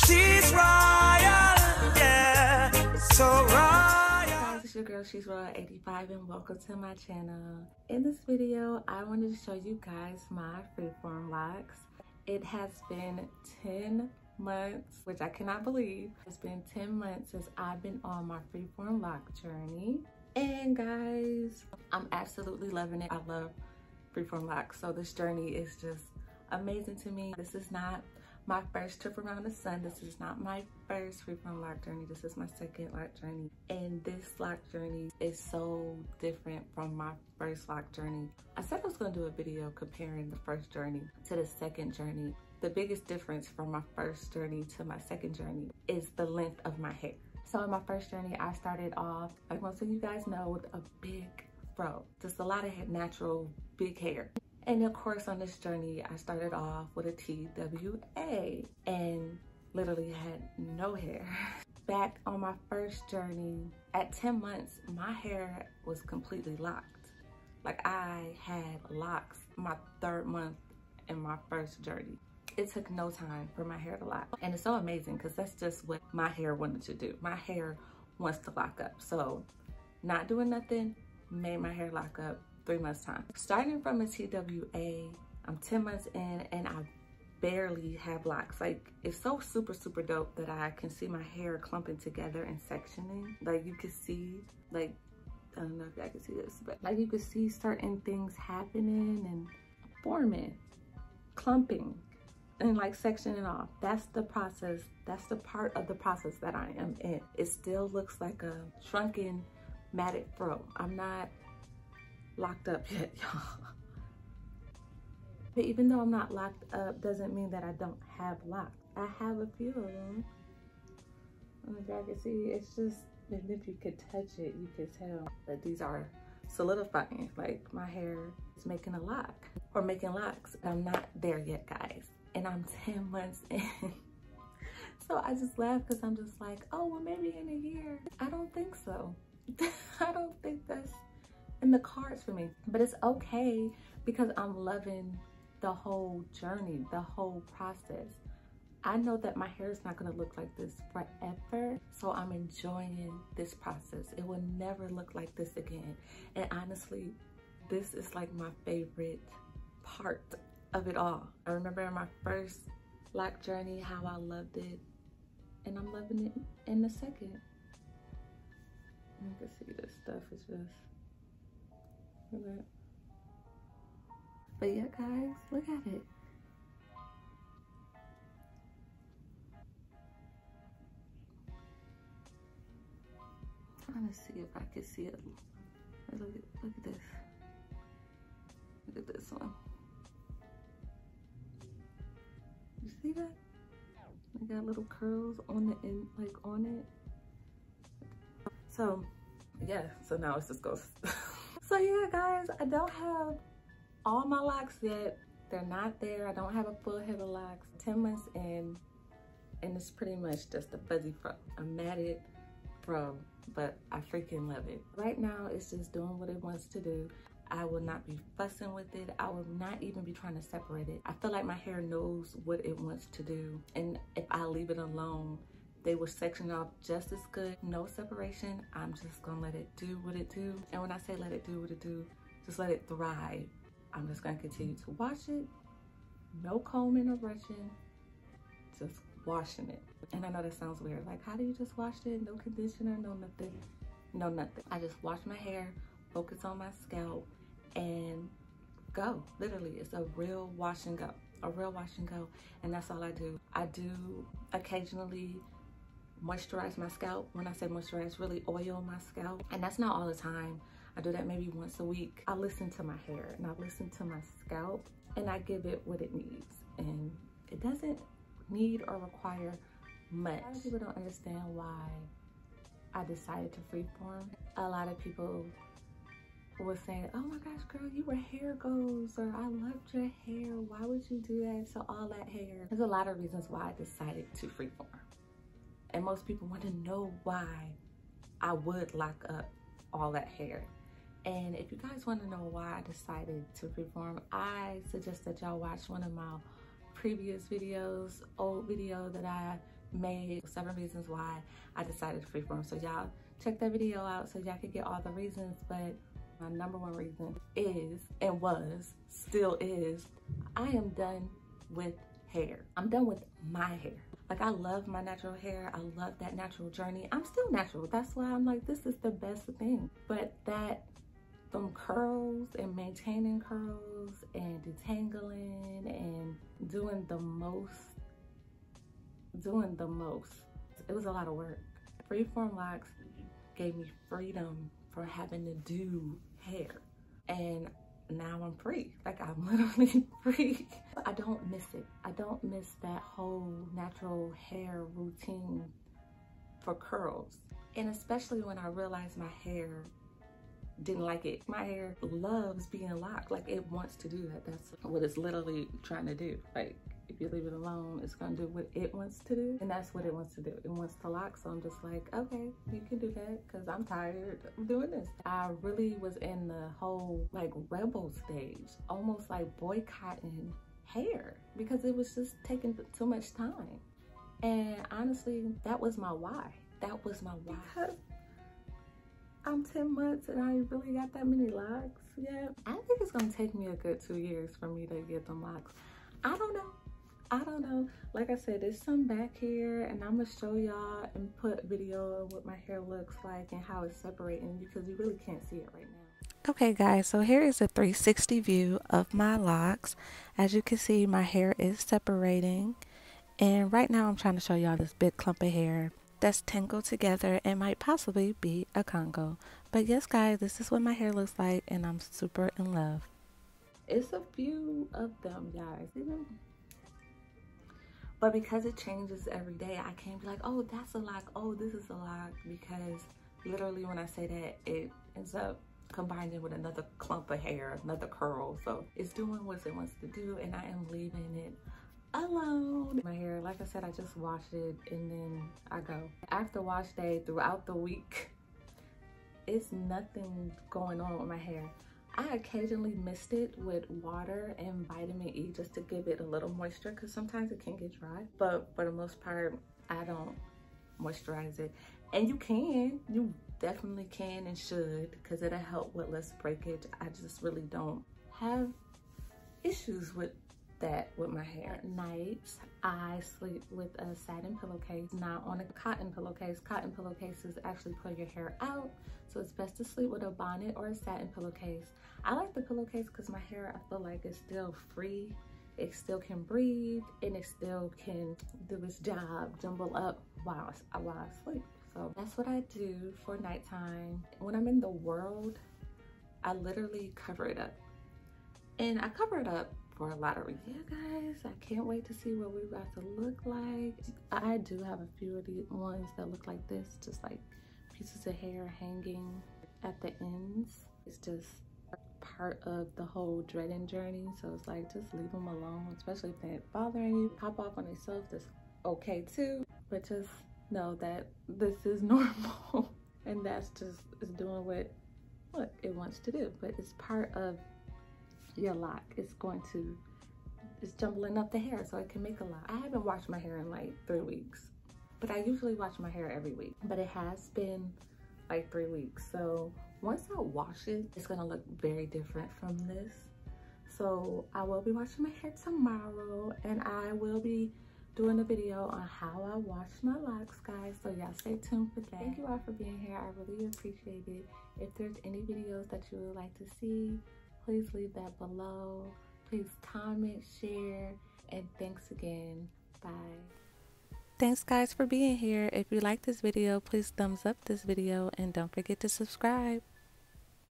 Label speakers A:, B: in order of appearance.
A: She's royal, yeah, so royal.
B: Guys, it's your girl, She's Royal 85, and welcome to my channel. In this video, I wanted to show you guys my Freeform Locs. It has been 10 months, which I cannot believe. It's been 10 months since I've been on my Freeform Loc journey. And guys, I'm absolutely loving it. I love Freeform Loc. So this journey is just amazing to me. This is not my first trip around the sun. This is not my first Freeform Loc journey. This is my second Loc journey. And this Loc journey is so different from my first Loc journey. I said I was gonna do a video comparing the first journey to the second journey. The biggest difference from my first journey to my second journey is the length of my hair. So in my first journey, I started off, like most of you guys know, with a big fro. Just a lot of natural big hair. And of course, on this journey, I started off with a TWA and literally had no hair. Back on my first journey, at 10 months, my hair was completely locked. Like I had locks my third month in my first journey. It took no time for my hair to lock. And it's so amazing because that's just what my hair wanted to do. My hair wants to lock up. So not doing nothing made my hair lock up 3 months time. Starting from a TWA, I'm 10 months in and I barely have locks. Like it's so super dope that I can see my hair clumping together and sectioning. Like you can see, like, I don't know if y'all can see this, but like you can see certain things happening and forming, clumping, and like sectioning off. That's the process. That's the part of the process that I am in. It still looks like a shrunken matted fro. I'm not locked up yet, y'all. But even though I'm not locked up, doesn't mean that I don't have locks. I have a few of them. I don't know if y'all can see. It's just, and if you could touch it, you could tell that these are solidifying. Like my hair is making a lock or making locks. I'm not there yet, guys. And I'm 10 months in. So I just laugh because I'm just like, oh, well, maybe in a year. I don't think so. I don't think that's in the cards for me. But it's okay because I'm loving the whole journey, the whole process. I know that my hair is not going to look like this forever. So I'm enjoying this process. It will never look like this again. And honestly, this is like my favorite part of it all. I remember in my first Loc journey how I loved it, and I'm loving it in the second. You can see this stuff is just, look at that. But yeah, guys, look at it. I'm trying to see if I can see it. Look at this. Look at this one. You see that? I got little curls on the end, like on it. So yeah, so now it's just goes. So yeah, guys, I don't have all my locks yet. They're not there. I don't have a full head of locks. 10 months in, and it's pretty much just a fuzzy fro, a matted fro, but I freaking love it. Right now, it's just doing what it wants to do. I will not be fussing with it. I will not even be trying to separate it. I feel like my hair knows what it wants to do. And if I leave it alone, they will section off just as good. No separation. I'm just gonna let it do what it do. And when I say let it do what it do, just let it thrive. I'm just gonna continue to wash it. No combing or brushing, just washing it. And I know that sounds weird. Like, how do you just wash it? No conditioner, no nothing. No nothing. I just wash my hair, focus on my scalp, and go. Literally, it's a real wash and go. A real wash and go. And that's all I do. I do occasionally moisturize my scalp. When I say moisturize, really oil my scalp. And that's not all the time. I do that maybe once a week. I listen to my hair and I listen to my scalp and I give it what it needs. And it doesn't need or require much. A lot of people don't understand why I decided to freeform. A lot of people was saying, oh my gosh, girl, you were hair goals, or I loved your hair. Why would you do that? So all that hair. There's a lot of reasons why I decided to freeform. And most people want to know why I would lock up all that hair. And if you guys want to know why I decided to freeform, I suggest that y'all watch one of my previous videos, old video that I made 7 reasons why I decided to freeform. So y'all check that video out so y'all can get all the reasons. But my number 1 reason is, and was, still is, I am done with hair. I'm done with my hair. Like, I love my natural hair. I love that natural journey. I'm still natural. That's why I'm like, this is the best thing. But them curls and maintaining curls and detangling and doing the most, it was a lot of work. Freeform Locs gave me freedom for having to do hair, and now I'm free. Like, I'm literally free. I don't miss it. I don't miss that whole natural hair routine for curls. And especially when I realized my hair didn't like it. My hair loves being locked. Like, it wants to do that. That's what it's literally trying to do. Like, if you leave it alone, it's gonna do what it wants to do. And that's what it wants to do. It wants to lock. So I'm just like, okay, you can do that, because I'm tired of doing this. I really was in the whole like rebel stage, almost like boycotting hair, because it was just taking too much time. And honestly, that was my why. That was my why. Because I'm 10 months and I ain't really got that many locks yet. I think it's gonna take me a good 2 years for me to get them locks. I don't know. Like I said, there's some back here, and I'm gonna show y'all and put video of what my hair looks like and how it's separating, because you really can't see it right now. Okay guys, so here is a 360 view of my locks. As you can see, my hair is separating, and right now I'm trying to show y'all this big clump of hair that's tangled together and might possibly be a Congo. But yes guys, this is what my hair looks like, and I'm super in love. It's a few of them, guys. But because it changes every day, I can't be like, oh, that's a lock, oh, this is a lock, because literally when I say that, it ends up combining with another clump of hair, another curl. So it's doing what it wants to do, and I am leaving it alone. My hair, like I said, I just wash it and then I go. After wash day, throughout the week, it's nothing going on with my hair. I occasionally mist it with water and vitamin E just to give it a little moisture, because sometimes it can get dry. But for the most part, I don't moisturize it. And you definitely can and should, because it'll help with less breakage. I just really don't have issues with that with my hair. At nights, I sleep with a satin pillowcase, not on a cotton pillowcase. Cotton pillowcases actually pull your hair out, so it's best to sleep with a bonnet or a satin pillowcase. I like the pillowcase because my hair, I feel like it's still free. It still can breathe, and it still can do its job, jumble up while I sleep. So that's what I do for nighttime. When I'm in the world, I literally cover it up. And I cover it up for a lot of reasons. Yeah, guys, I can't wait to see what we're about to look like. I do have a few of the ones that look like this, just like pieces of hair hanging at the ends. It's just part of the whole dreading journey. So it's like, just leave them alone, especially if they're bothering you. Pop off on themselves, that's okay too. But just know that this is normal, and that's just, it's doing what it wants to do. But it's part of your lock. It's jumbling up the hair so it can make a lock. I haven't washed my hair in like 3 weeks, but I usually wash my hair every week. But it has been like 3 weeks. So once I wash it, it's gonna look very different from this. So I will be washing my hair tomorrow, and I will be doing a video on how I wash my locks, guys. So y'all stay tuned for that. Thank you all for being here. I really appreciate it. If there's any videos that you would like to see, please leave that below. Please comment, share, and thanks again. Bye. Thanks guys for being here. If you like this video, please thumbs up this video, and don't forget to subscribe.